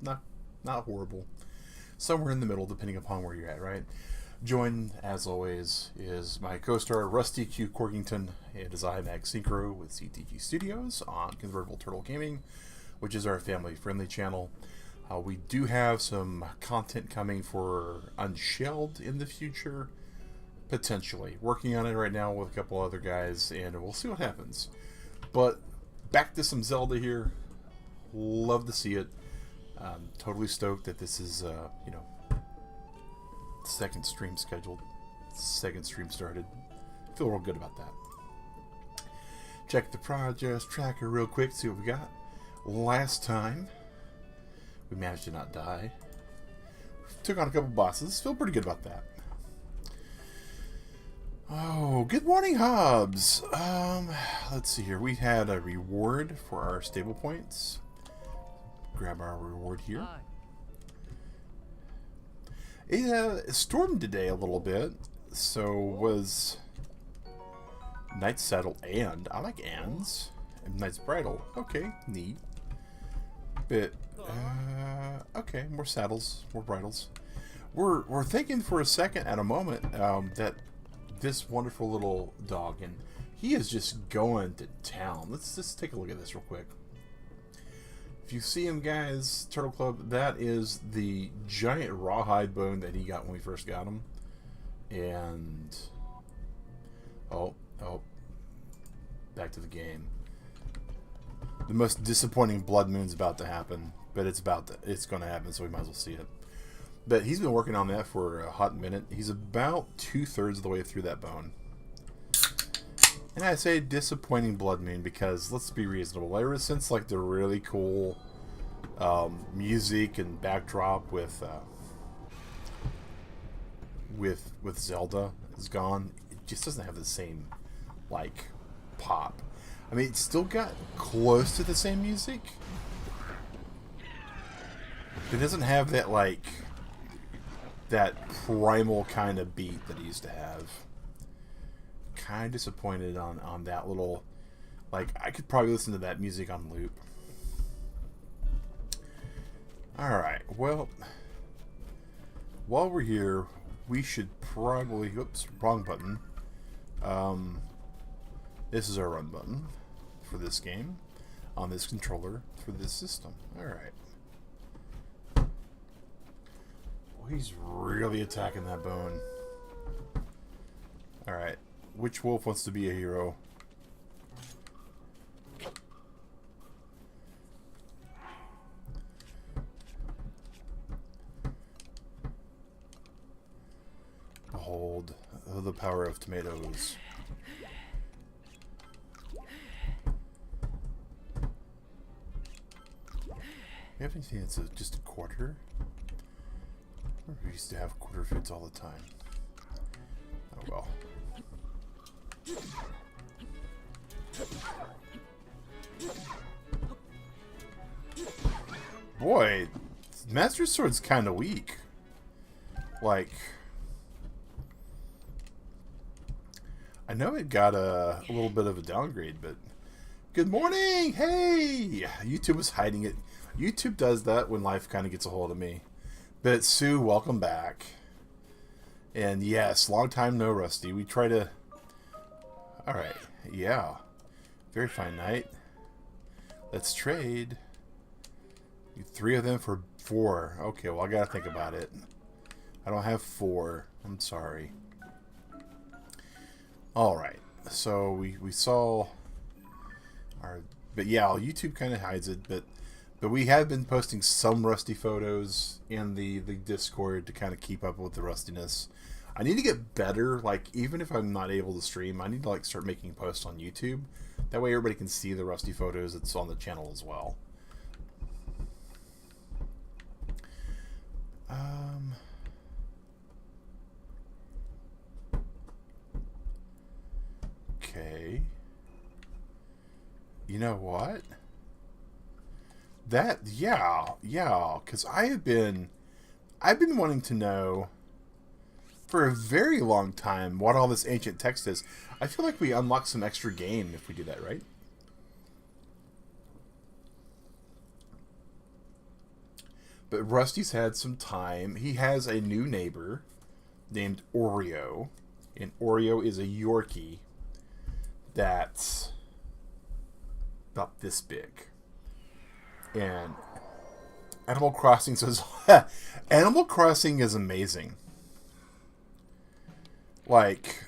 not horrible. Somewhere in the middle, depending upon where you're at, right? Joined, as always, is my co-star Rusty Q Corkington. It is I, Mag Synchro, with CTG Studios on Convertible Turtle Gaming, which is our family-friendly channel. We do have some content coming for Unshelled in the future, potentially. Working on it right now with a couple other guys, and we'll see what happens. But back to some Zelda here. Love to see it. Totally stoked that this is, second stream scheduled, second stream started. Feel real good about that. Check the progress tracker real quick, see what we got. Last time, we managed to not die. Took on a couple bosses. Feel pretty good about that. Oh, good morning, Hobbs. Let's see here. We had a reward for our stable points. Grab our reward here. It stormed today a little bit, so was Knight's Saddle and I like ands and Knight's Bridle. Okay, neat. But okay, more saddles, more bridles. We're thinking for a second at a moment that this wonderful little dog, and he is just going to town. Let's just take a look at this real quick. If you see him, guys, Turtle Club, that is the giant rawhide bone that he got when we first got him. And oh, back to the game. The most disappointing blood moon's about to happen, but it's going to happen, so we might as well see it. But he's been working on that for a hot minute. He's about 2/3 of the way through that bone. And I say disappointing blood moon because, let's be reasonable, ever since like the really cool music and backdrop with Zelda is gone, it just doesn't have the same like pop. I mean, it's still got close to the same music. It doesn't have that like that primal kind of beat that it used to have. Kind of disappointed on that little, like, I could probably listen to that music on loop. Alright, well, while we're here, we should probably, oops, wrong button. This is our run button for this game on this controller for this system. Alright. Well, he's really attacking that bone. Alright. Which wolf wants to be a hero? Behold the power of tomatoes. You have anything that's just a quarter? We used to have quarter foods all the time. Oh well. Boy, Master Sword's kind of weak. Like, I know it got a little bit of a downgrade, but good morning! Hey! YouTube was hiding it. YouTube does that when life kind of gets a hold of me. But Sue, welcome back. And yes, long time no Rusty. We try to... Alright, yeah. Very fine night. Let's trade. 3 of them for 4. Okay, well, I gotta think about it. I don't have 4. I'm sorry. Alright, so we saw our... But yeah, YouTube kind of hides it, but we have been posting some Rusty photos in the Discord to kind of keep up with the rustiness. I need to get better, like, even if I'm not able to stream, I need to, like, start making posts on YouTube. That way everybody can see the Rusty photos that's on the channel as well. Okay. You know what? Yeah, because I've been wanting to know for a very long time what all this ancient text is. I feel like we unlock some extra game if we do that, right? But Rusty's had some time. He has a new neighbor named Oreo. And Oreo is a Yorkie that's about this big. And Animal Crossing says Animal Crossing is amazing. Like,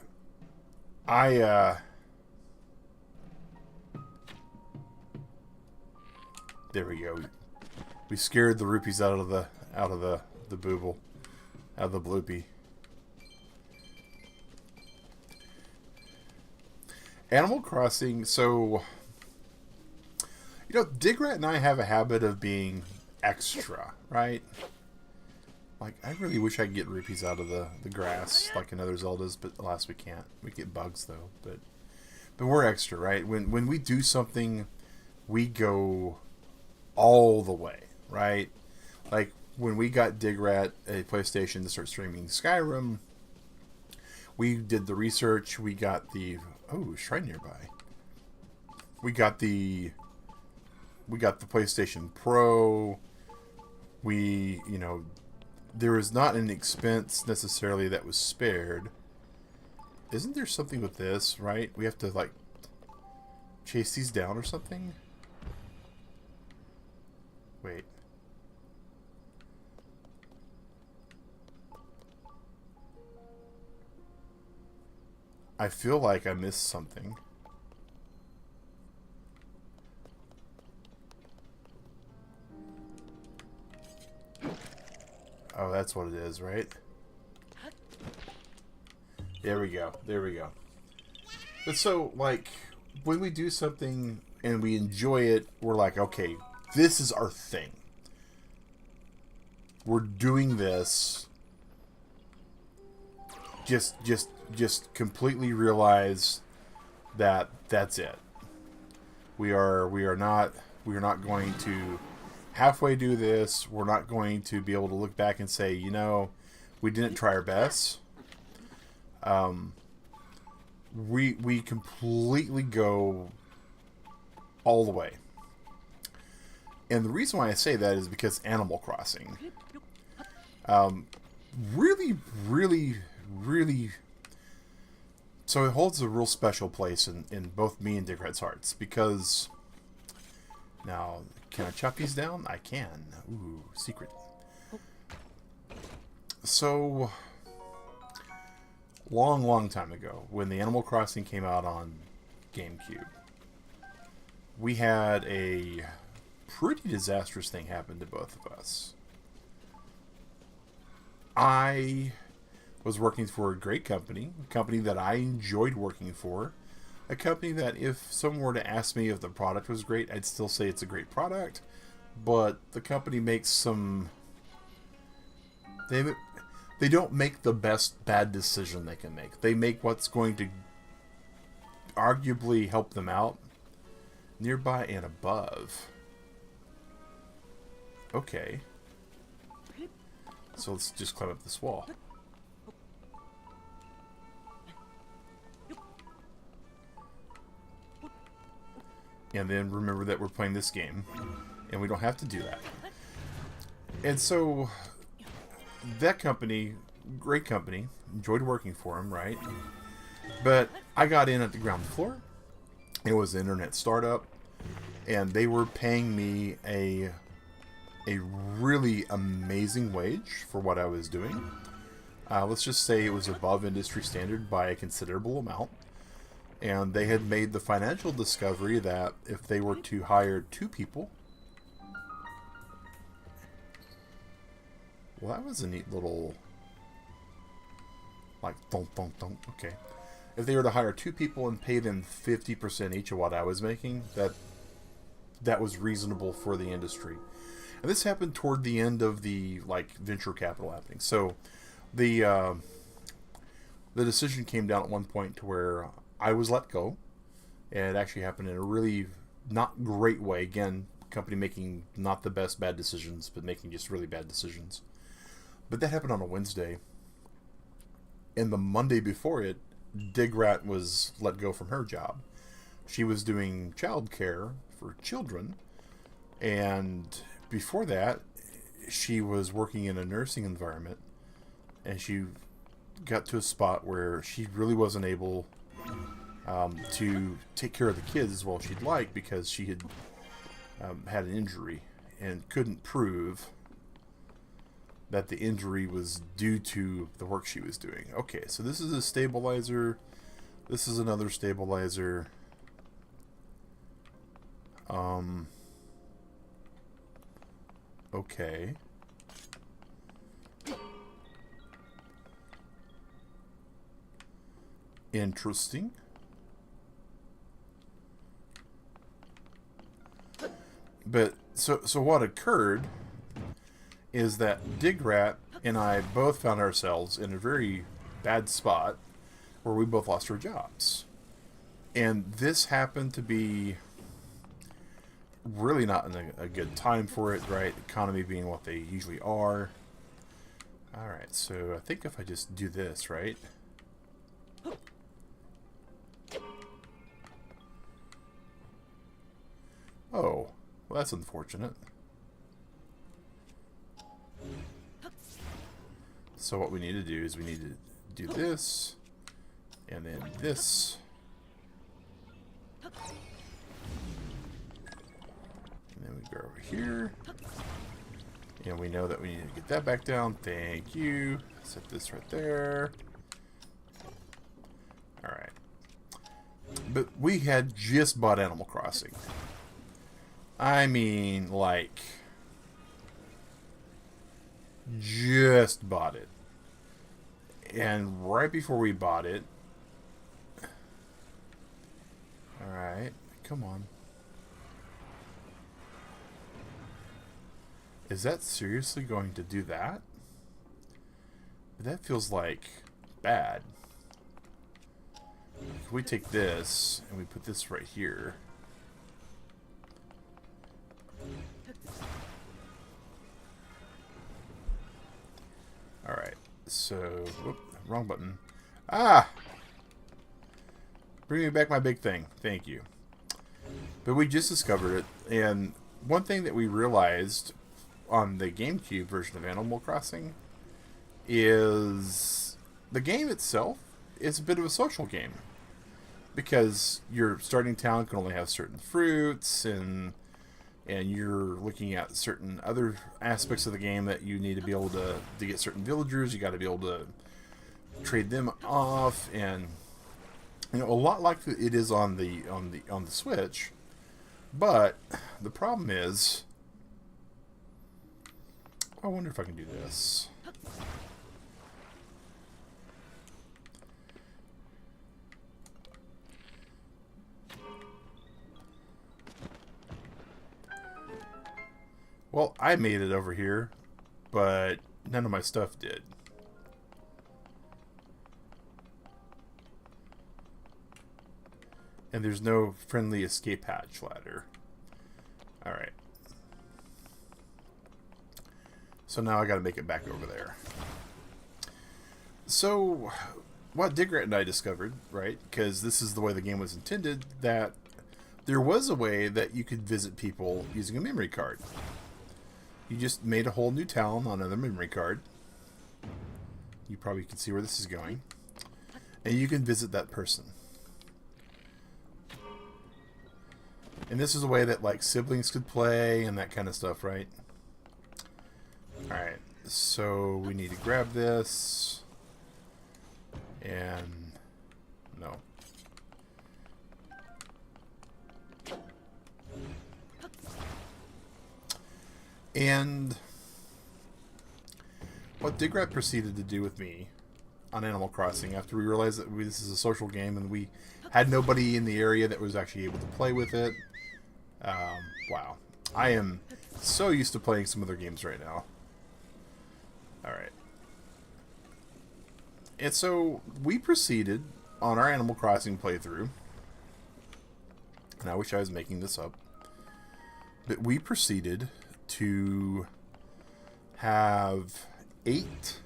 there we go. We scared the rupees out of the booble, out of the bloopy. Animal Crossing. So, Digrat and I have a habit of being extra, right? Like, I really wish I could get rupees out of the grass like in other Zeldas, but alas, we can't. We get bugs though, but we're extra, right? When we do something, we go all the way, right? Like when we got Digrat a PlayStation to start streaming Skyrim, we did the research. We got the shrine nearby. We got the PlayStation Pro. We, there was not an expense necessarily that was spared. Isn't there something with this, right? We have to, like, chase these down or something? Wait. I feel like I missed something. Oh, that's what it is, right? There we go. There we go. But so, like, when we do something and we enjoy it, we're like, okay, this is our thing. We're doing this. Just completely realize that that's it. We are not going to halfway do this. We're not going to be able to look back and say, we didn't try our best. We completely go all the way. And the reason why I say that is because Animal Crossing really, really, really, so it holds a real special place in both me and Digrat's hearts, because now, can I chop these down? I can. Ooh, secret. So, long time ago, when the Animal Crossing came out on GameCube, we had a pretty disastrous thing happen to both of us. I was working for a great company, a company that I enjoyed working for, a company that if someone were to ask me if the product was great, I'd still say it's a great product, but the company makes some... They don't make the best bad decision they can make. They make what's going to arguably help them out nearby and above. Okay. So let's just climb up this wall. And then remember that we're playing this game, and we don't have to do that. And so, that company, great company, enjoyed working for them, right? But I got in at the ground floor. It was an internet startup, and they were paying me a really amazing wage for what I was doing. Let's just say it was above industry standard by a considerable amount. And they had made the financial discovery that if they were to hire 2 people... Well, that was a neat little... Like, thunk. Okay. If they were to hire 2 people and pay them 50% each of what I was making, that was reasonable for the industry. And this happened toward the end of the, venture capital happening. So, the decision came down at one point to where I was let go. And it actually happened in a really not great way. Again, company making not the best bad decisions, but making just really bad decisions. But that happened on a Wednesday. And the Monday before it, Digrat was let go from her job. She was doing childcare for children. And before that, she was working in a nursing environment, and she got to a spot where she really wasn't able to take care of the kids as well as she'd like, because she had had an injury and couldn't prove that the injury was due to the work she was doing. Okay, so this is a stabilizer. This is another stabilizer. Okay. Interesting. But so what occurred is that Digrat and I both found ourselves in a very bad spot where we both lost our jobs. And this happened to be really not in a good time for it, right? Economy being what they usually are. Alright, so I think if I just do this, right? Oh, well, that's unfortunate. So what we need to do is we need to do this, and then this. And then we go over here. And we know that we need to get that back down. Thank you. Set this right there. Alright. But we had just bought Animal Crossing. I mean, like, just bought it. And right before we bought it... Alright, come on. Is that seriously going to do that? That feels like bad. If we take this and we put this right here... Alright, so... Whoop, wrong button. Ah! Bring me back my big thing. Thank you. But we just discovered it, and one thing that we realized on the GameCube version of Animal Crossing is the game itself is a bit of a social game. Because your starting town can only have certain fruits, and you're looking at certain other aspects of the game that you need to be able to get certain villagers. You got to be able to trade them off, and you know, a lot like it is on the Switch. But the problem is, I wonder if I can do this. Well, I made it over here, but none of my stuff did. And there's no friendly escape hatch ladder. Alright. So now I gotta make it back over there. So, what Digrat and I discovered, right, because this is the way the game was intended, that there was a way that you could visit people using a memory card. You just made a whole new town on another memory card. You probably can see where this is going. And you can visit that person. And this is a way that, like, siblings could play and that kind of stuff, right? Alright, so we need to grab this. And... no. And what Digrat proceeded to do with me on Animal Crossing, after we realized that this is a social game and we had nobody in the area that was actually able to play with it. Wow. I am so used to playing some other games right now. Alright. And so we proceeded on our Animal Crossing playthrough, and I wish I was making this up, but we proceeded to have 8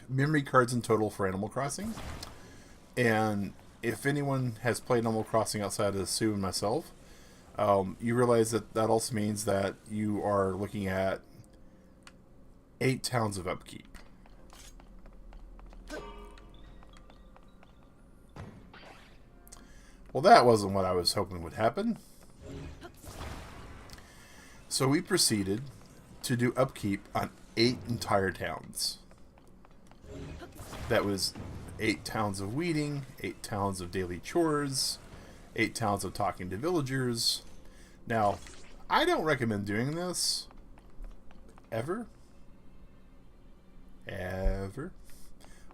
memory cards in total for Animal Crossing. And if anyone has played Animal Crossing outside of Sue and myself, You realize that that also means that you are looking at 8 towns of upkeep. Well, that wasn't what I was hoping would happen. So we proceeded to do upkeep on 8 entire towns. That was 8 towns of weeding, 8 towns of daily chores, 8 towns of talking to villagers. Now, I don't recommend doing this ever. Ever.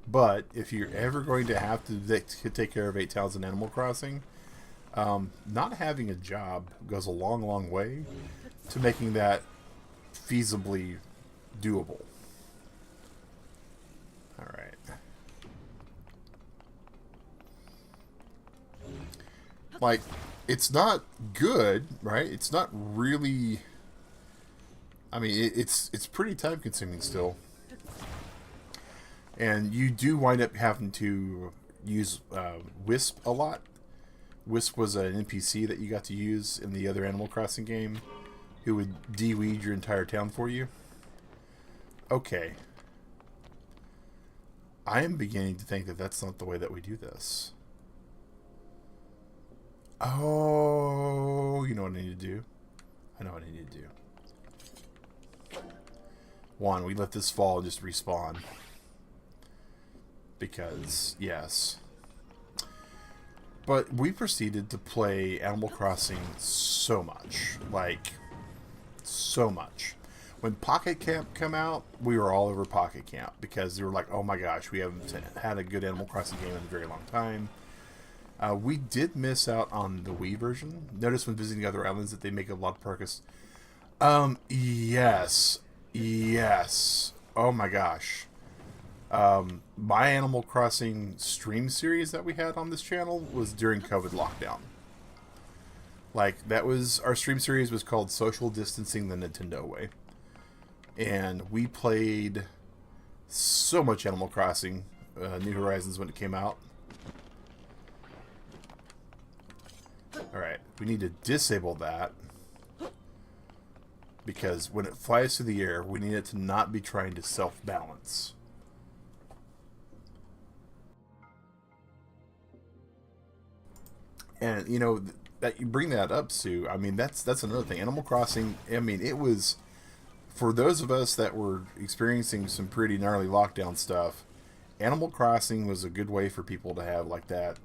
But if you're ever going to have to take care of 8 towns in Animal Crossing, not having a job goes a long, long way to making that feasibly doable. Alright. Like, it's not good, right? It's not really... I mean, it's pretty time consuming still. And you do wind up having to use Wisp a lot. Wisp was an NPC that you got to use in the other Animal Crossing game, who would de-weed your entire town for you. Okay. I am beginning to think that that's not the way that we do this. Oh, you know what I need to do? I know what I need to do. 1, we let this fall and just respawn. Because, yes. But we proceeded to play Animal Crossing so much. Like, so much. When Pocket Camp came out, we were all over Pocket Camp. Because they were like, oh my gosh, we haven't had a good Animal Crossing game in a very long time. We did miss out on the Wii version. Notice when visiting other islands that they make a lot of progress. Yes. Yes. Oh my gosh. My Animal Crossing stream series that we had on this channel was during COVID lockdown. Like, that was, our stream series was called Social Distancing the Nintendo Way. And we played so much Animal Crossing, New Horizons when it came out. Alright, we need to disable that. Because when it flies through the air, we need it to not be trying to self-balance. And, you know, that you bring that up, Sue, I mean, that's another thing. Animal Crossing, I mean, it was, for those of us that were experiencing some pretty gnarly lockdown stuff, Animal Crossing was a good way for people to have, like, that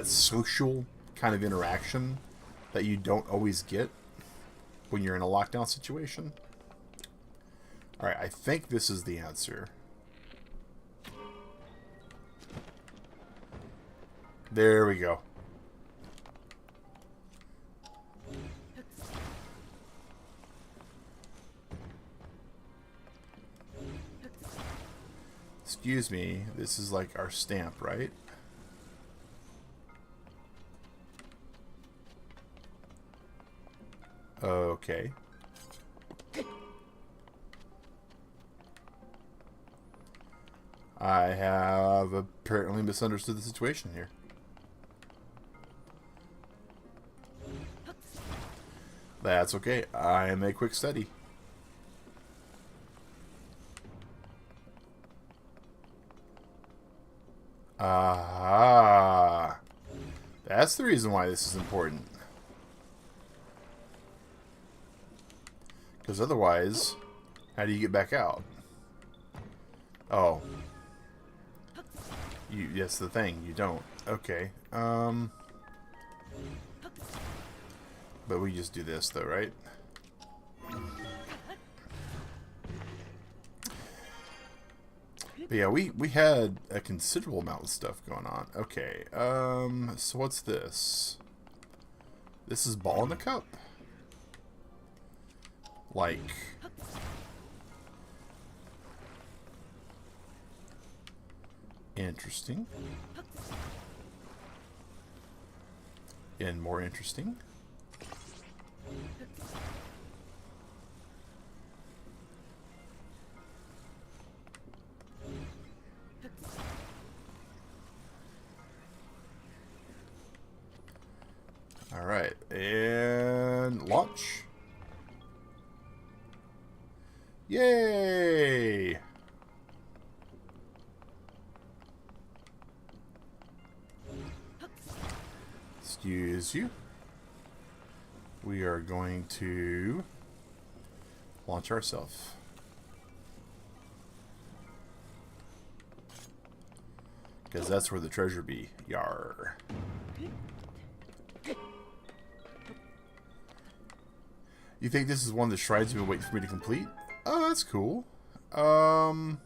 social kind of interaction that you don't always get when you're in a lockdown situation. Alright, I think this is the answer. There we go. Excuse me, this is like our stamp, right? Okay. I have apparently misunderstood the situation here. That's okay. I am a quick study. Aha. That's the reason why this is important. Because otherwise, how do you get back out? Oh. That's the thing. You don't. Okay. But we just do this, though, right? But yeah, we had a considerable amount of stuff going on. Okay. So what's this? This is ball in a cup. Like, interesting. And more interesting. Alright, and switch. Yay! Excuse you. We are going to launch ourselves. Because that's where the treasure be. Yar. You think this is one of the shrines you've been waiting for me to complete? Oh, that's cool. Wow,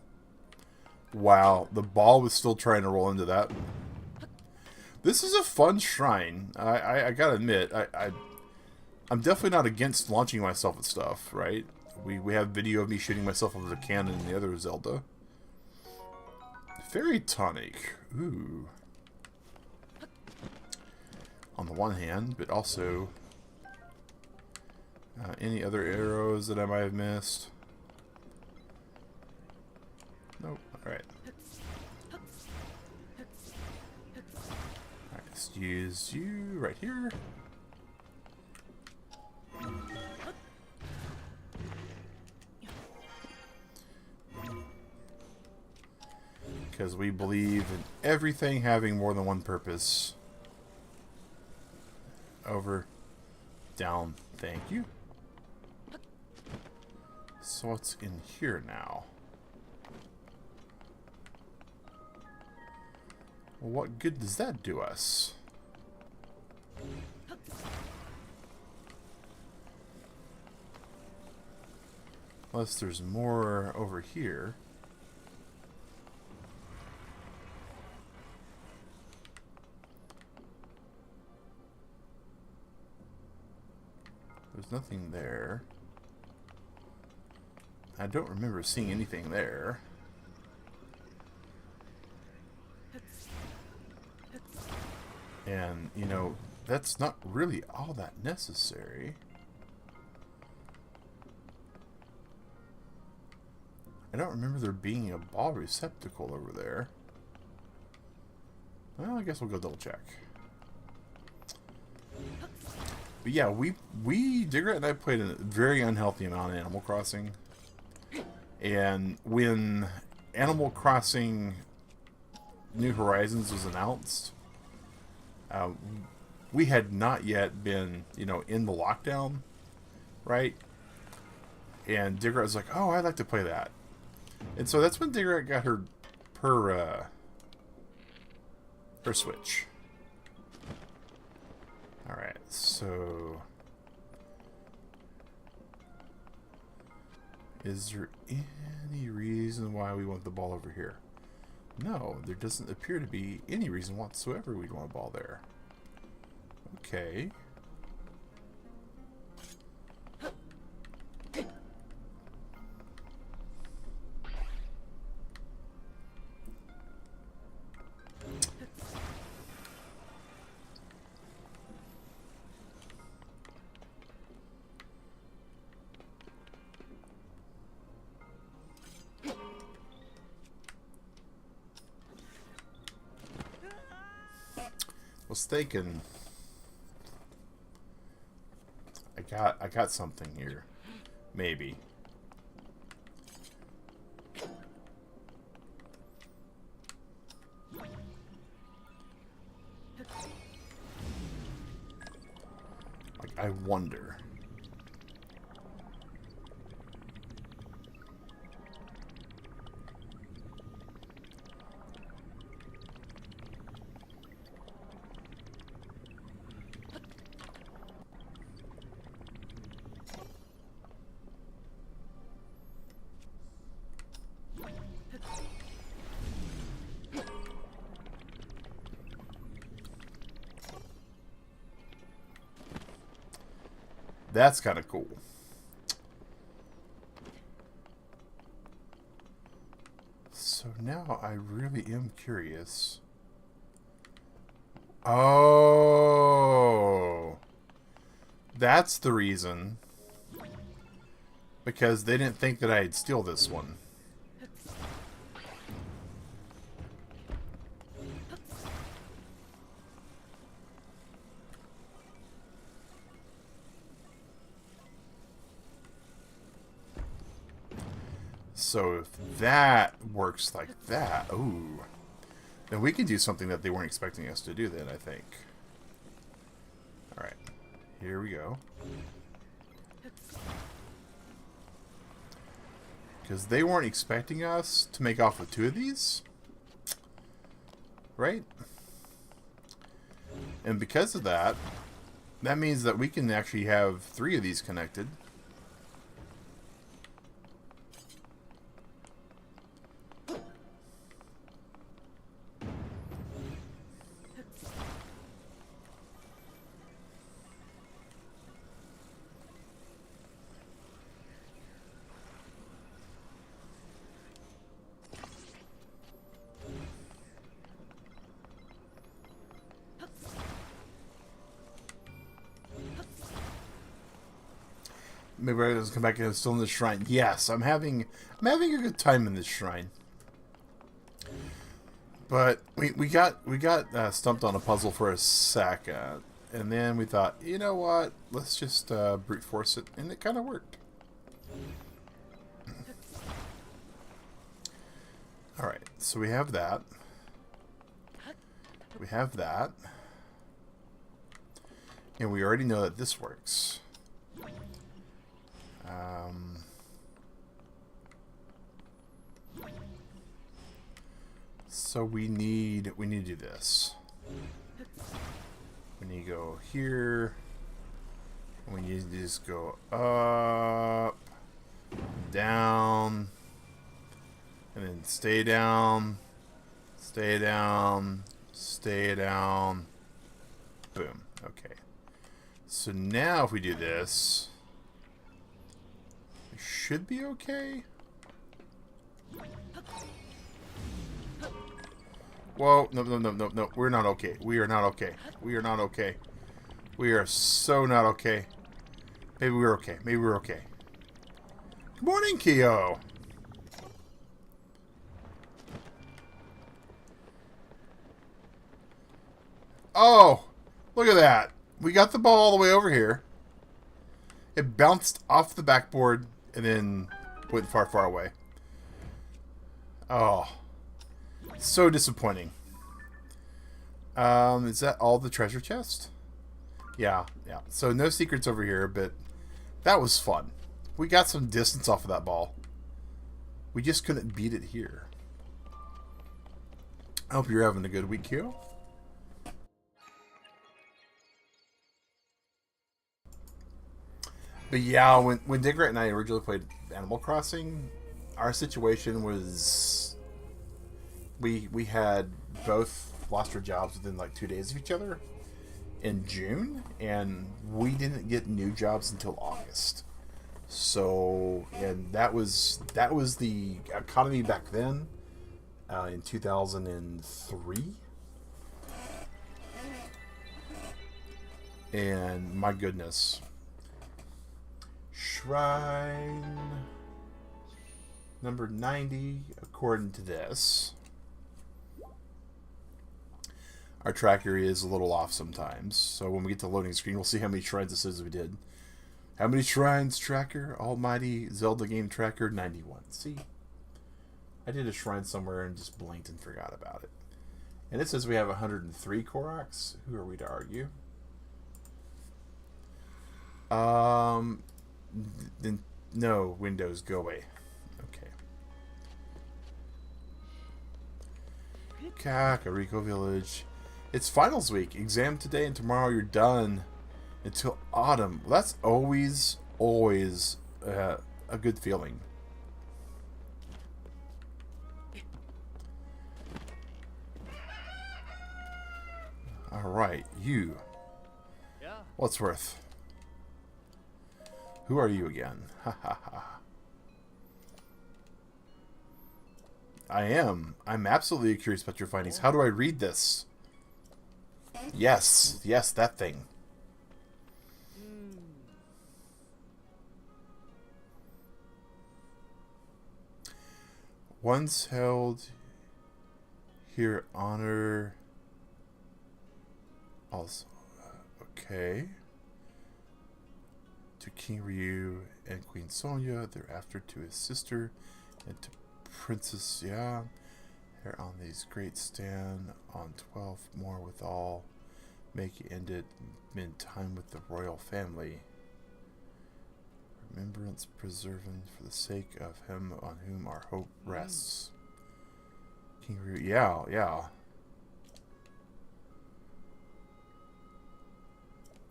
the ball was still trying to roll into that. This is a fun shrine. I gotta admit, I'm definitely not against launching myself at stuff, right? We have video of me shooting myself over the cannon in the other Zelda. Fairy tonic. Ooh. On the one hand, but also any other arrows that I might have missed? Nope. Alright. Alright, let's use you right here. Because we believe in everything having more than one purpose. Over. Down. Thank you. So what's in here now? Well, what good does that do us? Unless there's more over here. There's nothing there. I don't remember seeing anything there. And, you know, that's not really all that necessary. I don't remember there being a ball receptacle over there. Well, I guess we'll go double check. But yeah, Digrat and I played a very unhealthy amount of Animal Crossing. And when Animal Crossing New Horizons was announced, we had not yet been, you know, in the lockdown, right? And Digrat was like, oh, I'd like to play that. And so that's when Digrat got her Switch. Alright, so is there any reason why we want the ball over here? No, there doesn't appear to be any reason whatsoever we'd want a ball there. Okay. Was thinking I got something here. Maybe. Like, I wonder. That's kind of cool. So now I really am curious. Oh, that's the reason. Because they didn't think that I'd steal this one. So if that works like that, ooh, then we can do something that they weren't expecting us to do then, I think. Alright, here we go. Because they weren't expecting us to make off with 2 of these. Right? And because of that, that means that we can actually have 3 of these connected. Maybe I just come back and still in the shrine. Yes, I'm having a good time in this shrine. But we got stumped on a puzzle for a second, and then we thought, you know what? Let's just brute force it, and it kind of worked. All right, so we have that. We have that, and we already know that this works. So we need to do this. We need to go here. We need to just go up, down, and then stay down, stay down, stay down. Boom. Okay. So now if we do this, we should be okay. Whoa, no, no, no, no, no. We're not okay. We are not okay. We are not okay. We are so not okay. Maybe we're okay. Maybe we're okay. Good morning, Kyo. Oh, look at that. We got the ball all the way over here. It bounced off the backboard and then went far, far away. Oh. So disappointing. Is that all the treasure chest? Yeah, yeah. So no secrets over here, but that was fun. We got some distance off of that ball. We just couldn't beat it here. I hope you're having a good week, Q. But yeah, when Digger and I originally played Animal Crossing, our situation was we had both lost our jobs within like 2 days of each other in June, and we didn't get new jobs until August. So, and that was the economy back then, in 2003. And my goodness. Shrine number 90, according to this. Our tracker is a little off sometimes, so when we get to the loading screen, we'll see how many shrines it says we did. How many shrines, tracker? Almighty Zelda game tracker, 91. See? I did a shrine somewhere and just blinked and forgot about it. And it says we have 103 Koroks. Who are we to argue? Then no, Windows, go away. Okay. Kakariko Village. It's finals week. Exam today and tomorrow you're done until autumn. Well, that's always a good feeling. Alright, you. Yeah. What's-worth? Who are you again? Ha ha ha. I'm absolutely curious about your findings. How do I read this? Yes, yes, that thing. Once held here honor also. Okay. To King Ryu and Queen Sonya, thereafter to his sister And to Princess, yeah. Here on these great stand on 12 more with all. Make it end it in time with the royal family. Remembrance preserving for the sake of him on whom our hope rests. King Ru, yeah, yeah.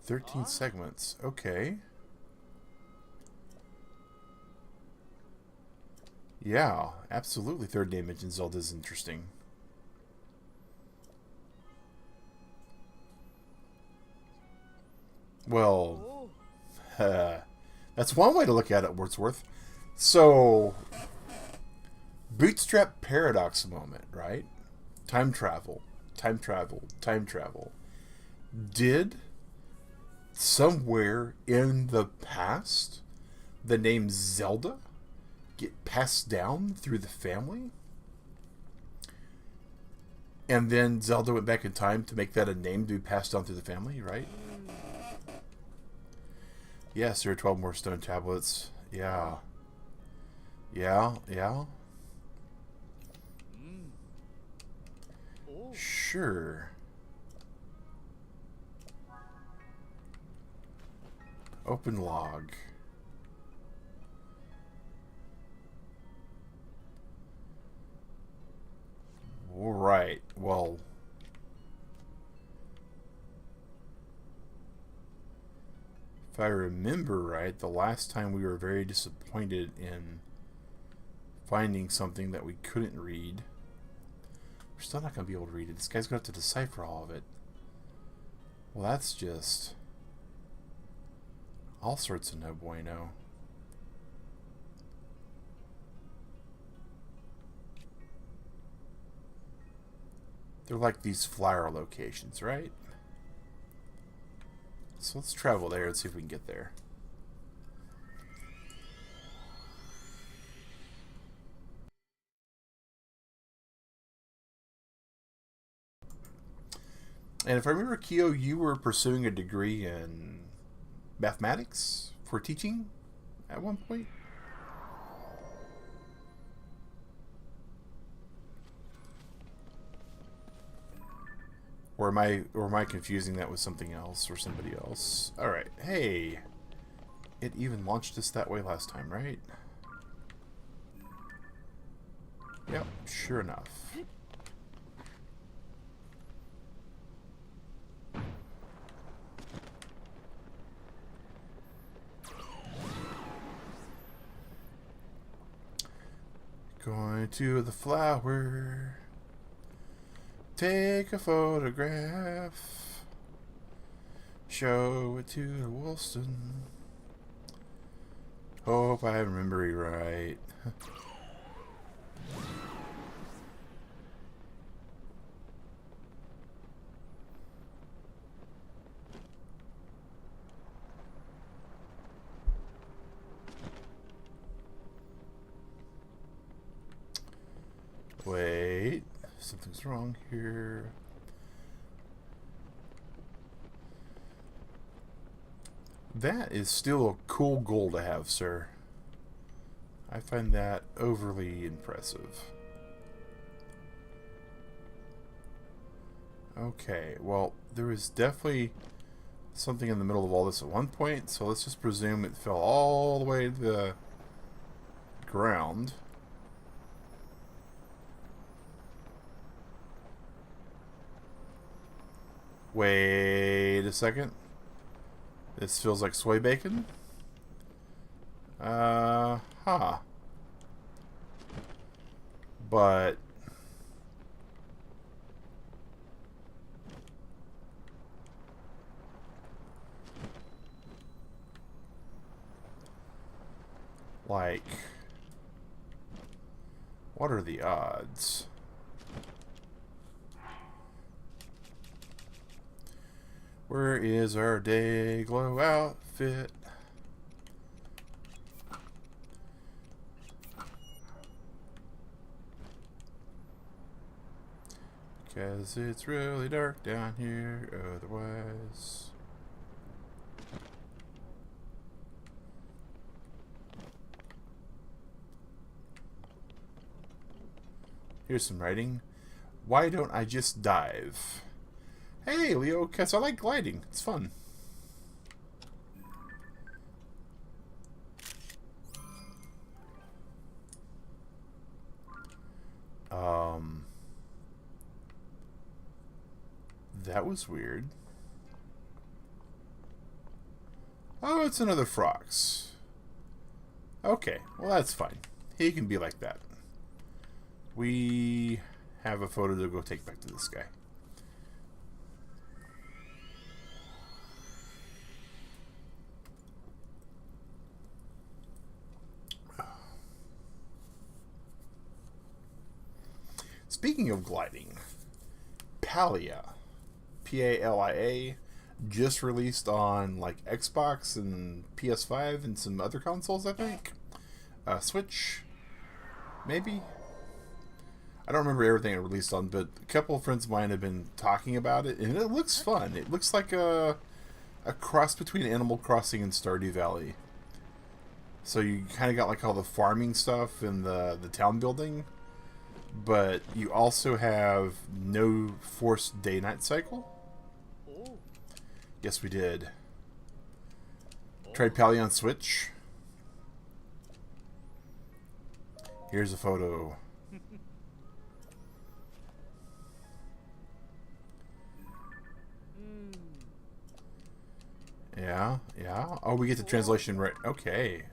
13 segments, okay. Yeah, absolutely. Third dimension Zelda is interesting. Well, that's one way to look at it, Wordsworth. So, bootstrap paradox moment, right? Time travel, time travel, time travel. Did somewhere in the past the name Zelda get passed down through the family? And then Zelda went back in time to make that a name to be passed down through the family, right? Yes, there are 12 more stone tablets. Yeah. Yeah, yeah. Sure. Open log. Alright, well. If I remember right, the last time we were very disappointed in finding something that we couldn't read. We're still not going to be able to read it. This guy's going to have to decipher all of it. Well, that's just all sorts of no bueno. They're like these flower locations, right? So let's travel there and see if we can get there. And if I remember, Kyo, you were pursuing a degree in mathematics for teaching at one point? Or am I confusing that with something else or somebody else? Alright, hey. It even launched us that way last time, right? Yep, sure enough. Going to the flower. Take a photograph. Show it to Woolston. Hope I remember it right. Wait, something's wrong here. That is still a cool goal to have, sir. I find that overly impressive. Okay, well, there was definitely something in the middle of all this at one point, so let's just presume it fell all the way to the ground. Wait a second. This feels like soy bacon. Huh. But like, what are the odds? Where is our day glow outfit? Because it's really dark down here otherwise. Here's some writing. Why don't I just dive? Hey, Leo, cats, I like gliding. It's fun. That was weird. Oh, it's another Frox. Okay, well that's fine. He can be like that. We have a photo to go take back to this guy. Speaking of gliding, Palia, P-A-L-I-A, just released on like Xbox and PS5 and some other consoles, I think. Switch, maybe. I don't remember everything it released on, but a couple of friends of mine have been talking about it, and it looks fun. It looks like a cross between Animal Crossing and Stardew Valley. So you kind of got like all the farming stuff and the town building, but you also have no forced day-night cycle. Yes, we did. Tried Pally on Switch. Here's a photo. Yeah, yeah. Oh, we get the translation right. Okay.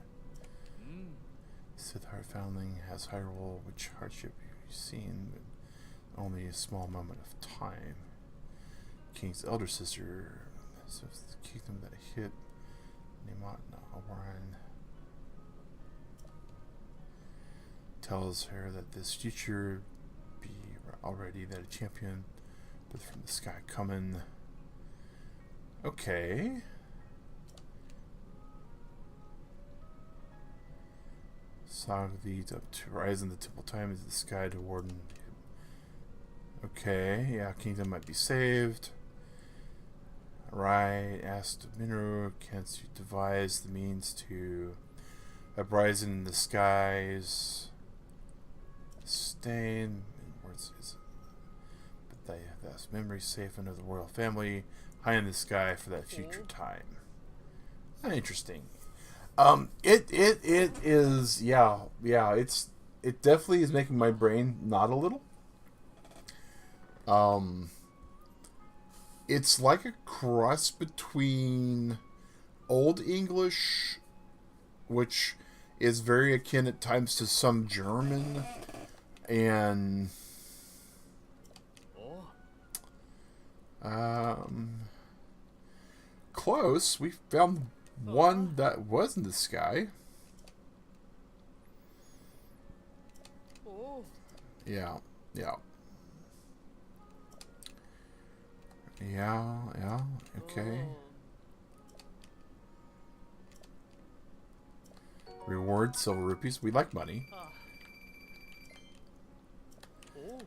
Siddharth Foundling has Hyrule. Which hardship have you seen? But only a small moment of time. King's elder sister. So it's the kingdom that hit Nemat Warren tells her that this future be already that a champion, but from the sky coming. Okay. Saga leads up to rising the temple time into the sky to warden. Okay, yeah, kingdom might be saved. Right, asked Minro, canst you devise the means to uprising in the skies? Stain, words is, but they have thus memory safe under the royal family, high in the sky for that future time. Interesting. It is, yeah, it definitely is making my brain nod a little. It's like a cross between Old English, which is very akin at times to some German, and close. We found one that was in the sky. Yeah, yeah. Yeah, okay. Reward, silver rupees. We like money.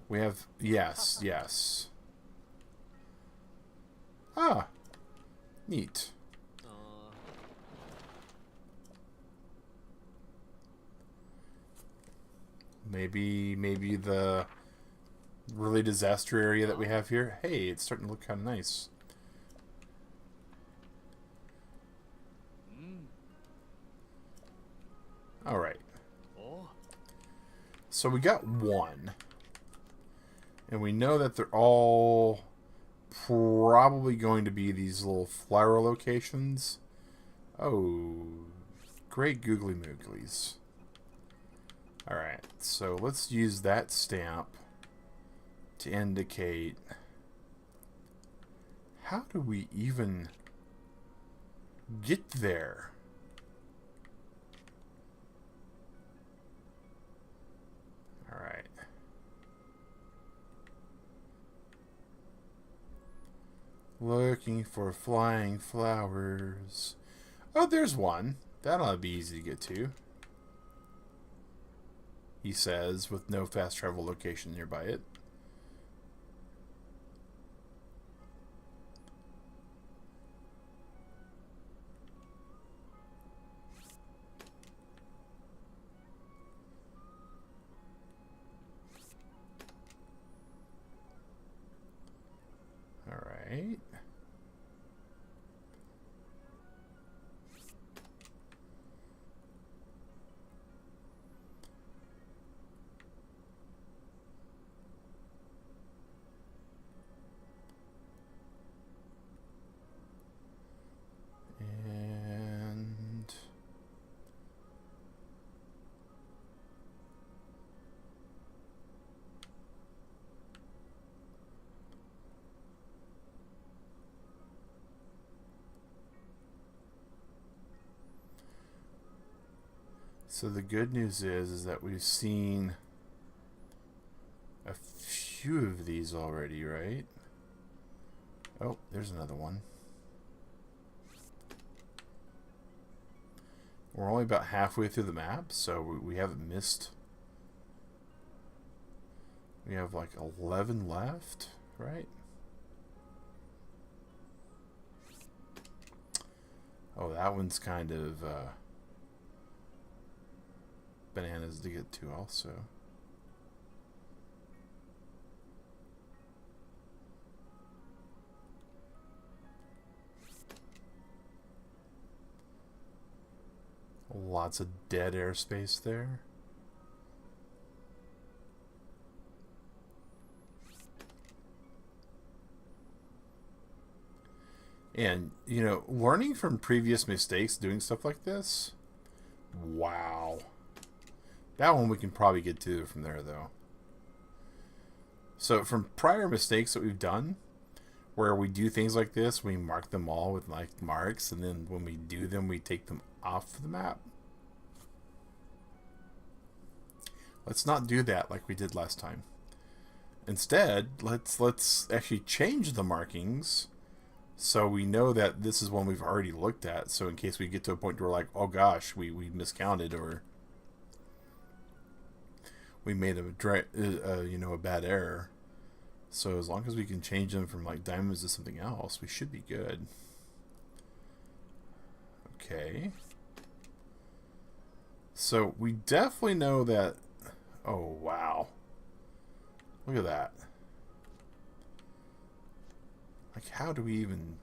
We have, yes. Ah, neat. Maybe the really disaster area that we have here. Hey, it's starting to look kind of nice. All right. So we got one. And we know that they're all probably going to be these little flower locations. Oh, great googly mooglies. Alright, so let's use that stamp to indicate... How do we even get there? Alright. Looking for flying flowers. Oh, there's one. That'll be easy to get to. He says, with no fast travel location nearby it. right. And so the good news is that we've seen a few of these already, right? Oh, there's another one. We're only about halfway through the map, so we haven't missed. We have like 11 left, right? Oh, that one's kind of bananas to get to also. Lots of dead airspace there. And, you know, learning from previous mistakes doing stuff like this, wow. That one we can probably get to from there, though. So from prior mistakes that we've done, where we do things like this, we mark them all with like marks, and then when we do them, we take them off the map. Let's not do that like we did last time. Instead, let's actually change the markings so we know that this is one we've already looked at. So in case we get to a point where we're like, oh gosh, we miscounted, or we made a bad error. So as long as we can change them from like diamonds to something else, we should be good. Okay. So we definitely know that. Oh wow! Look at that. Like, how do we even,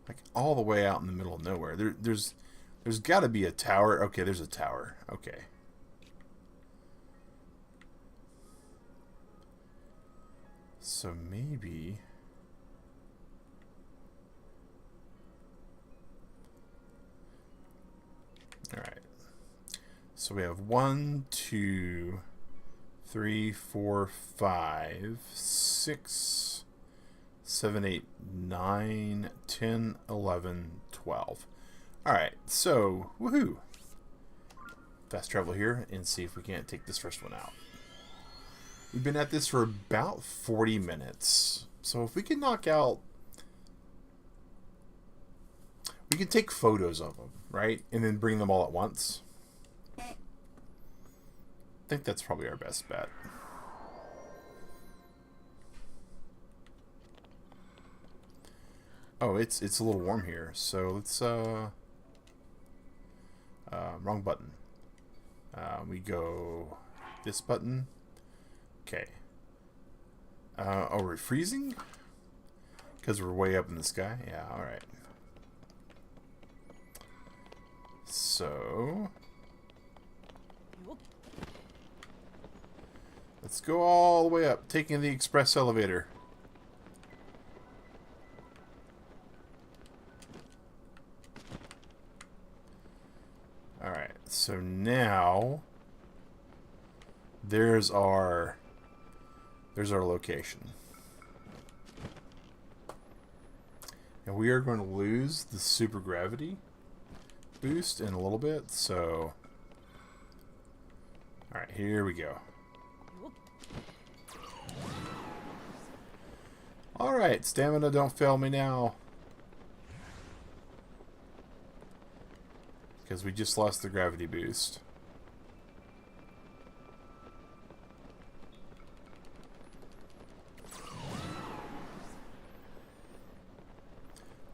like, all the way out in the middle of nowhere? There's got to be a tower. Okay, there's a tower. Okay. So maybe. All right. So we have 1, 2, 3, 4, 5, 6, 7, 8, 9, 10, 11, 12. Alright, so, woohoo! Fast travel here and see if we can't take this first one out. We've been at this for about 40 minutes. So if we can knock out... We can take photos of them, right? And then bring them all at once. I think that's probably our best bet. Oh, it's a little warm here, so let's wrong button. We go this button. Okay. Oh, we're freezing? Because we're way up in the sky? Yeah, alright. So let's go all the way up, taking the express elevator. Alright, so now there's our location. And we are going to lose the super gravity boost in a little bit, so alright, here we go. Alright, stamina, don't fail me now. Because we just lost the gravity boost.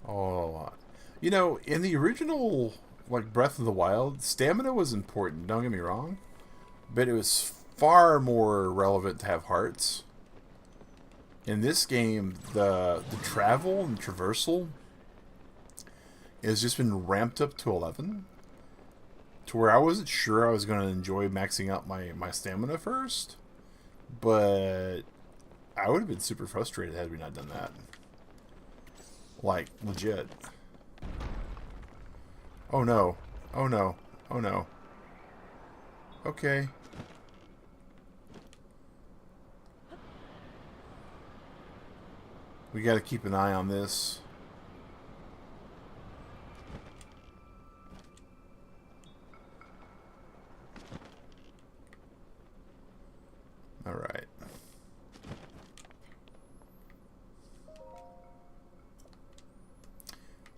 Oh, you know, in the original, like, Breath of the Wild, stamina was important, don't get me wrong. But it was far more relevant to have hearts. In this game, the travel and traversal has just been ramped up to 11, to where I wasn't sure I was going to enjoy maxing out my stamina first, but I would have been super frustrated had we not done that. Like, legit. Oh no. Oh no. Oh no. Okay. We gotta keep an eye on this. Alright.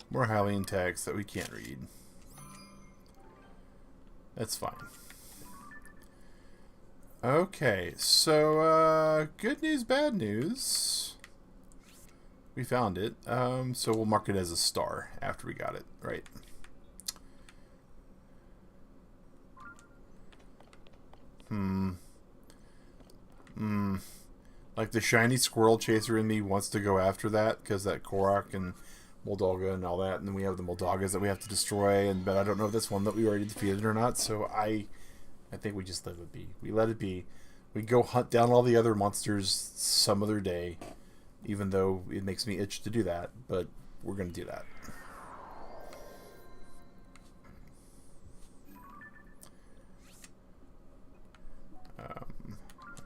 More Hylian text that we can't read. That's fine. Okay, so, good news, bad news. We found it. So we'll mark it as a star after we got it, right? Like the shiny squirrel chaser in me wants to go after that, because that Korok and Moldaga and all that, and then we have the Moldagas that we have to destroy, but I don't know if that's one that we already defeated or not, so I think we just let it be. We let it be. We go hunt down all the other monsters some other day, even though it makes me itch to do that, but we're going to do that.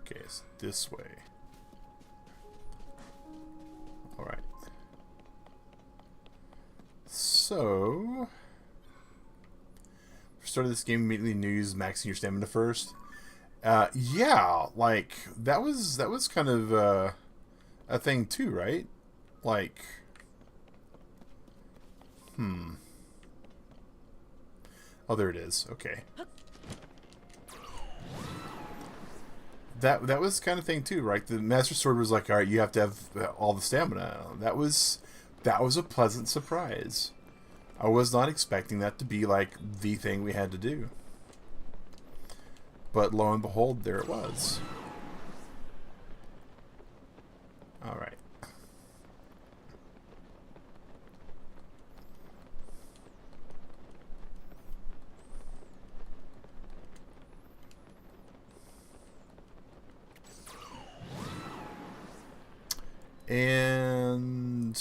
Okay, so this way. Alright. So, for start of this game, immediately use maxing your stamina first. Yeah, like, that was kind of a thing too, right? Like, oh, there it is. Okay. That was kind of thing too, right? The Master Sword was like, all right, you have to have all the stamina. That was a pleasant surprise. I was not expecting that to be like the thing we had to do. But lo and behold, there it was. All right. And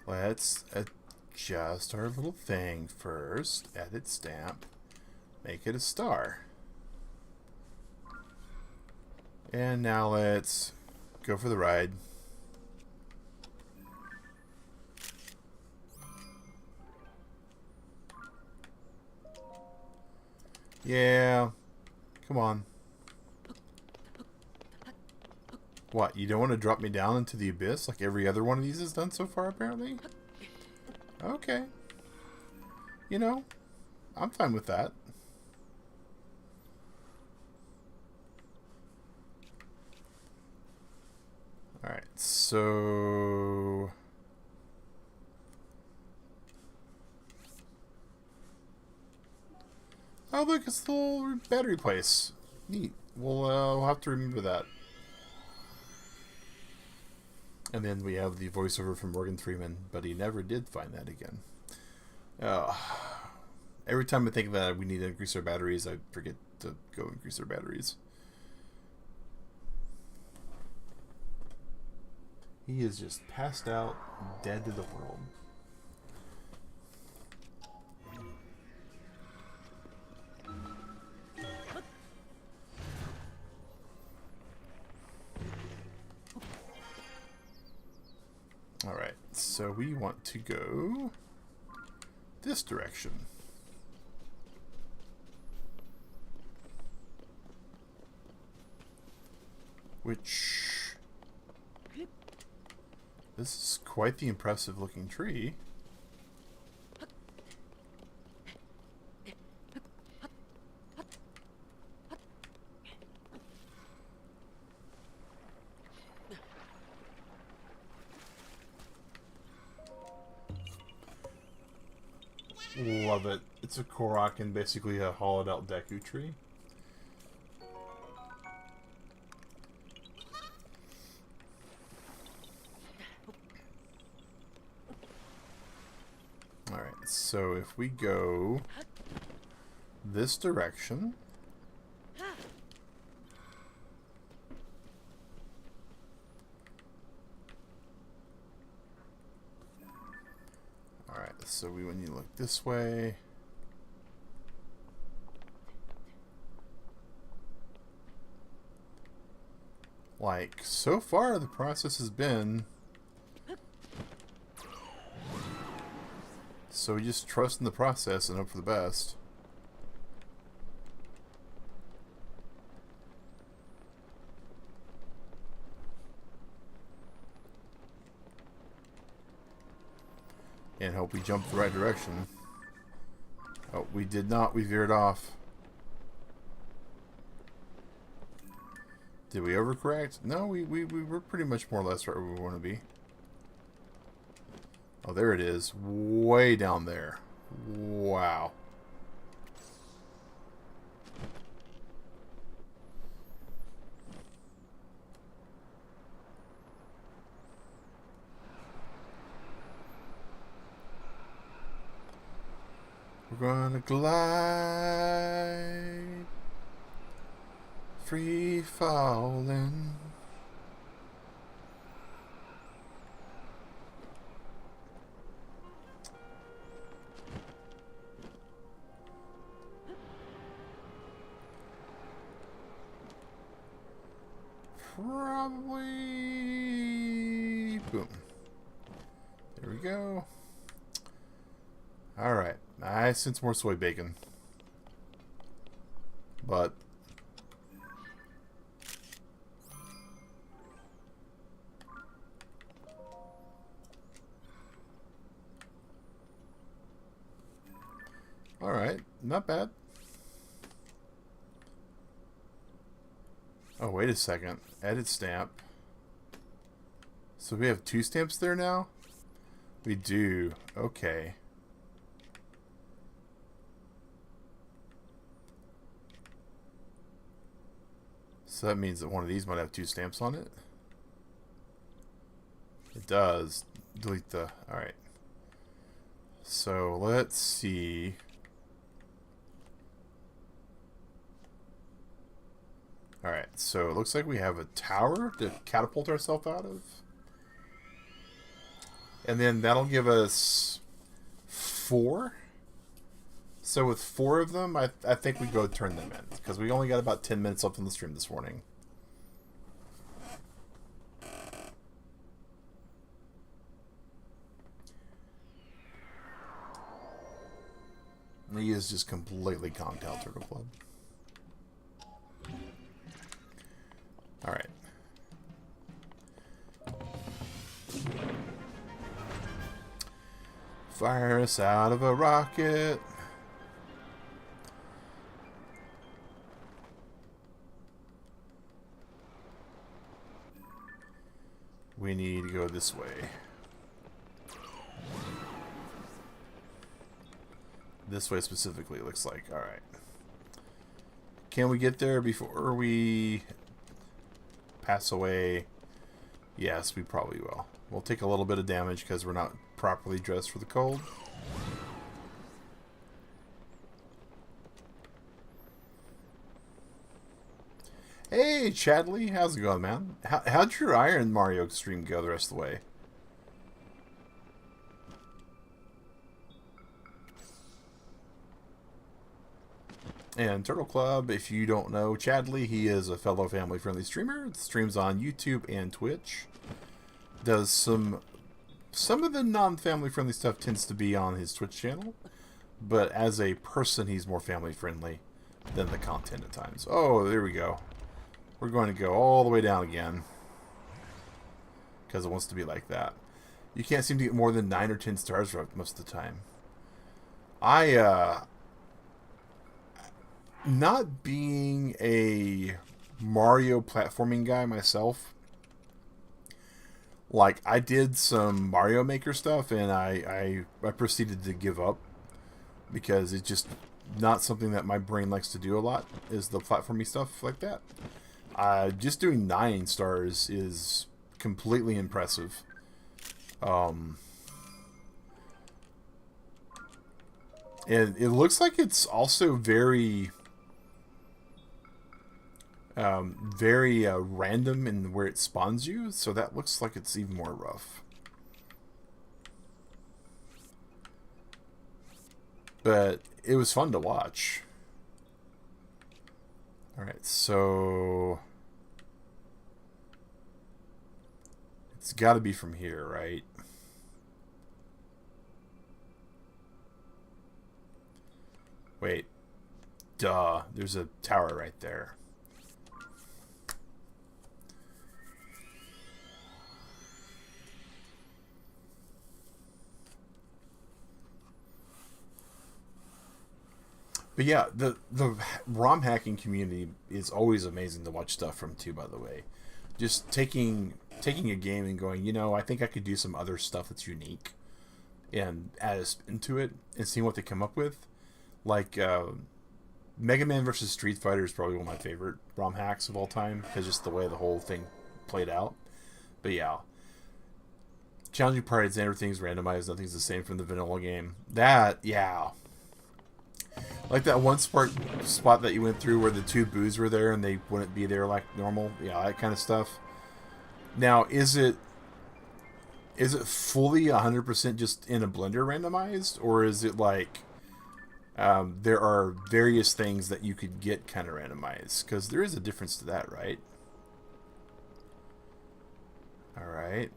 let's adjust our little thing first. Edit stamp. Make it a star. And now let's go for the ride. Yeah. Come on. What, you don't want to drop me down into the abyss like every other one of these has done so far, apparently? Okay. You know, I'm fine with that. Alright, so... oh, look, it's the little battery place. Neat. We'll have to remember that. And then we have the voiceover from Morgan Freeman, but he never did find that again. Every time I think that we need to increase our batteries, I forget to go increase our batteries. He is just passed out, dead to the world. Alright, so we want to go this direction. Which... this is quite the impressive looking tree. Love it. It's a Korok and basically a hollowed out Deku tree. so if we go this direction, alright, so when you look this way, like, so far the process has been, so we just trust in the process and hope for the best. And hope we jump the right direction. Oh, we did not. We veered off. Did we overcorrect? No, we were pretty much more or less right where we want to be. Oh, there it is. Way down there. Wow. We're gonna glide, free falling. Probably. Boom. There we go. Alright. I sense more soy bacon. But alright, not bad. Oh, wait a second. Edit stamp. So we have 2 stamps there now? We do. Okay. So that means that one of these might have 2 stamps on it. It does. Delete the... Alright. So let's see. Alright, so it looks like we have a tower to catapult ourselves out of. And then that'll give us 4. So with 4 of them, I think we go turn them in. Because we only got about 10 minutes left on the stream this morning. He is just completely conked out, Turtle Club. Alright. Fire us out of a rocket. We need to go this way. This way specifically, it looks like. Alright. Can we get there before we pass away? Yes, we probably will. We'll take a little bit of damage because we're not properly dressed for the cold. Hey, Chadley, how's it going, man? How'd your Iron Mario stream go the rest of the way? And Turtle Club, if you don't know Chadley, he is a fellow family-friendly streamer. Streams on YouTube and Twitch. Does some of the non-family-friendly stuff tends to be on his Twitch channel, but as a person, he's more family-friendly than the content at times. Oh, there we go. We're going to go all the way down again because it wants to be like that. You can't seem to get more than 9 or 10 stars most of the time. Not being a Mario platforming guy myself, like, I did some Mario Maker stuff and I proceeded to give up because it's just not something that my brain likes to do a lot, is the platforming stuff like that. Just doing 9 stars is completely impressive. And it looks like it's also very very random in where it spawns you, so that looks like it's even more rough. But it was fun to watch. Alright, so it's got to be from here, right? Wait. Duh. There's a tower right there. But yeah, the ROM hacking community is always amazing to watch stuff from too, by the way. Just taking a game and going, you know, I think I could do some other stuff that's unique and add a spin to it and seeing what they come up with. Like Mega Man vs. Street Fighter is probably one of my favorite ROM hacks of all time because just the way the whole thing played out. But yeah, challenging parties and everything's randomized. Nothing's the same from the vanilla game. That, yeah. Like that one spot that you went through where the two boos were there and they wouldn't be there like normal. Yeah, that kind of stuff. Now, is it fully 100% just in a blender randomized? Or is it like there are various things that you could get kind of randomized? Because there is a difference to that, right? Alright.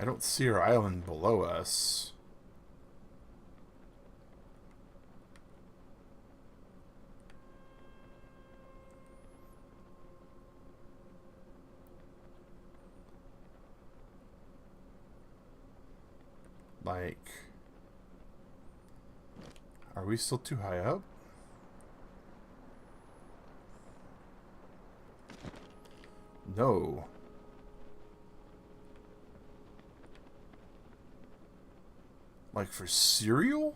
I don't see our island below us. Like, are we still too high up? No. Like for cereal?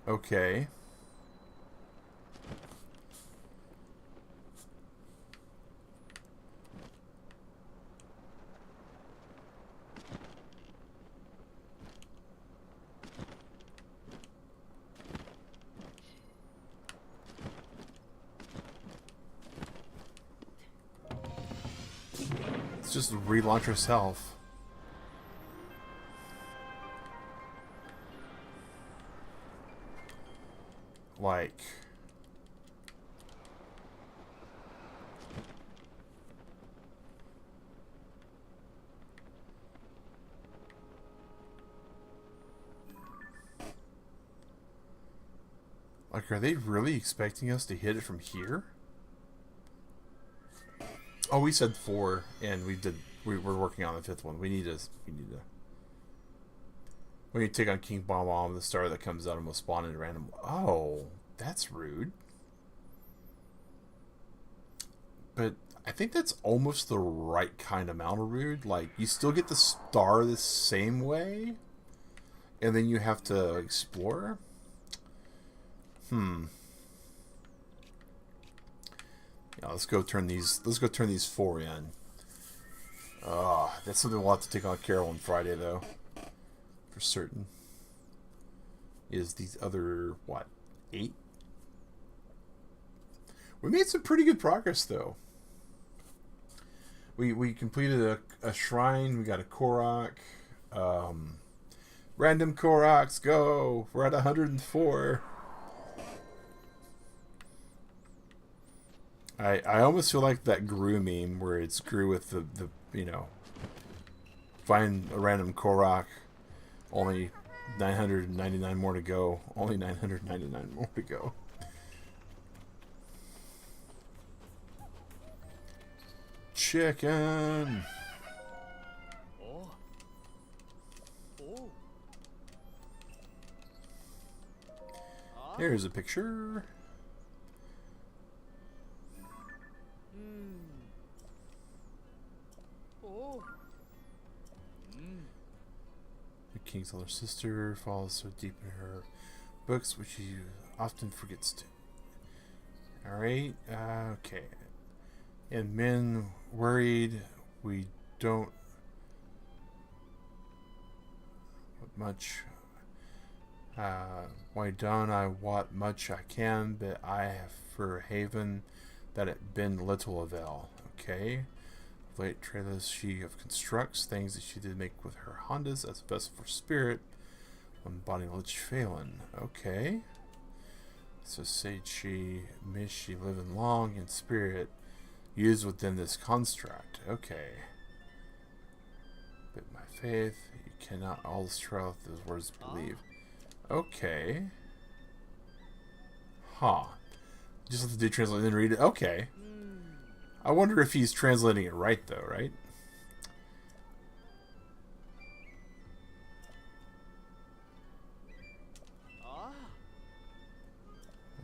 Okay. Let's just relaunch herself. Like, are they really expecting us to hit it from here? Oh, we said 4, and we're working on the 5th one. We need to take on King Bomb, the star that comes out and will spawn in random. Oh, that's rude. But I think that's almost the right kind of amount of rude. Like, you still get the star the same way, and then you have to explore. Yeah, let's go turn these 4 in. That's something we'll have to take on Carol on Friday, though. For certain. Is these other, what, 8? We made some pretty good progress, though. We completed a shrine. We got a Korok. Random Koroks, go! We're at 104. I almost feel like that Gru meme where it's Gru with the you know, find a random Korok, only 999 more to go. Only 999 more to go. Chicken! Here's a picture. The king's older sister falls so deep in her books, which she often forgets to. Alright, okay. And men worried we don't much. Why don't I what much I can, but I have for haven that it been little avail. Okay. Late trailers she of constructs things that she did make with her Hondas as a vessel for spirit. One body lich failing. Okay. So say she miss she living long in spirit used within this construct. Okay. But my faith, you cannot all this truth those words believe. Okay. Huh. Just let the dude translate and then read it. Okay. I wonder if he's translating it right though, right?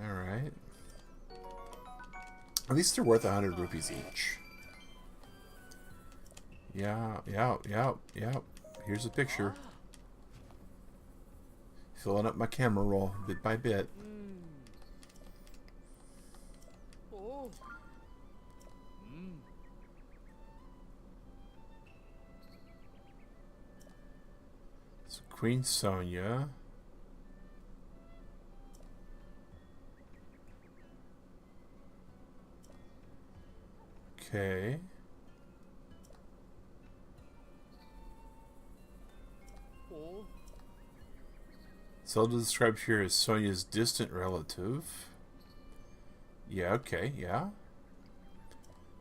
Alright. At least they're worth 100 rupees each. Yeah. Here's a picture. Filling up my camera roll bit by bit. So Queen Sonia. Okay. Zelda described here as Sonia's distant relative. Yeah, okay, yeah.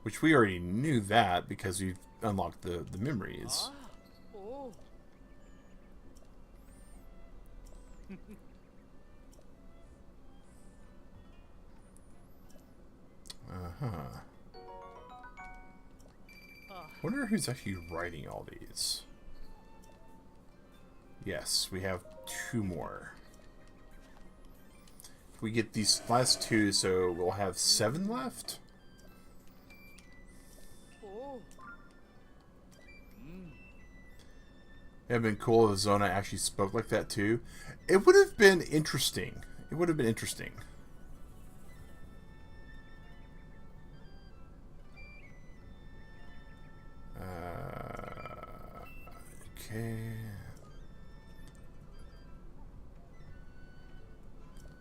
Which we already knew that because we've unlocked the memories. Wonder who's actually writing all these. Yes, we have 2 more. If we get these last 2, so we'll have 7 left. It'd have been cool if Zona actually spoke like that too. It would have been interesting. It would have been interesting. Okay.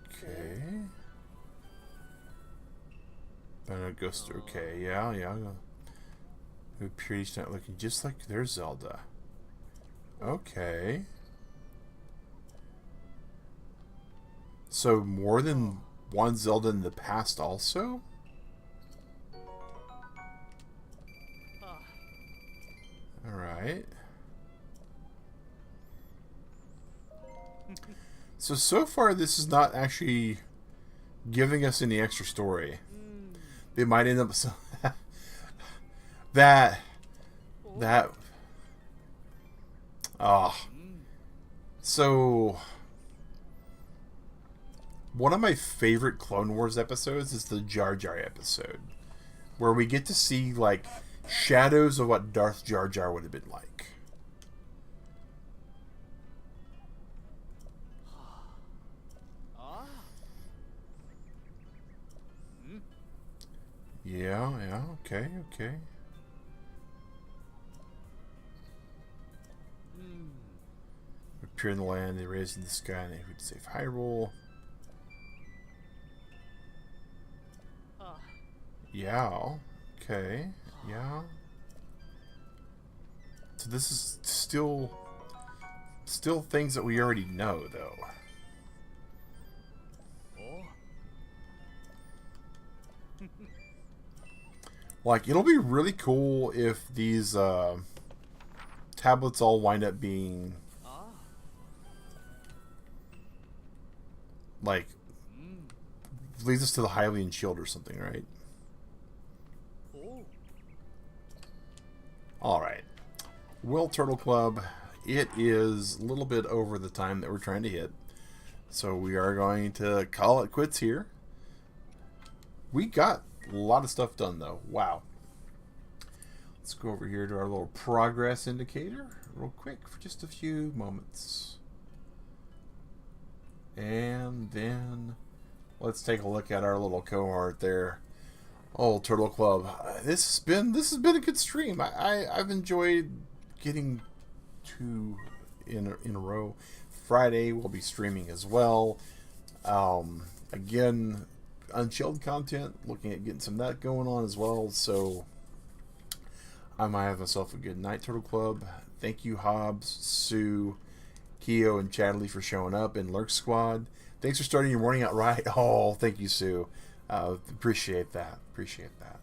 Okay. Banana Ghost. Okay, yeah. Who appears not looking just like their Zelda. Okay. So more than one Zelda in the past also? Alright. So far this is not actually giving us any extra story. They might end up that so one of my favorite Clone Wars episodes is the Jar Jar episode, where we get to see like shadows of what Darth Jar Jar would have been like. Yeah, okay. Appear in the land, they raised in the sky, and they would save Hyrule. Yeah, okay, yeah. So this is still things that we already know, though. Like, it'll be really cool if these tablets all wind up being like leads us to the Hylian Shield or something, right? Alright. Well, Turtle Club, it is a little bit over the time that we're trying to hit. So we are going to call it quits here. We got a lot of stuff done, though. Wow. Let's go over here to our little progress indicator real quick for just a few moments. And then let's take a look at our little cohort there. Oh, Turtle Club, this has been a good stream. I've enjoyed getting two in a row. Friday we'll be streaming as well. Again, unchilled content. Looking at getting some of that going on as well. So I might have myself a good night, Turtle Club. Thank you, Hobbs, Sue, Keo, and Chadley for showing up, and Lurk Squad. Thanks for starting your morning out right. Oh, thank you, Sue. Appreciate that. Appreciate that.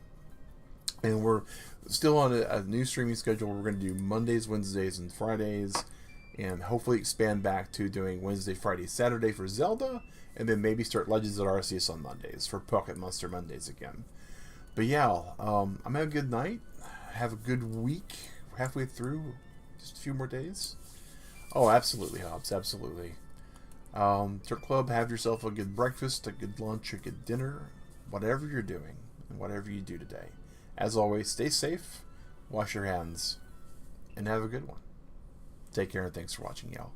And we're still on a new streaming schedule. We're going to do Mondays, Wednesdays, and Fridays, and hopefully expand back to doing Wednesday, Friday, Saturday for Zelda, and then maybe start Legends at Arceus on Mondays for Pocket Monster Mondays again. But yeah, I'm having a good night. Have a good week. Halfway through, just a few more days. Oh, absolutely, Hobbs, absolutely. Turk Club, have yourself a good breakfast, a good lunch, a good dinner, whatever you're doing, and whatever you do today. As always, stay safe, wash your hands, and have a good one. Take care, and thanks for watching, y'all.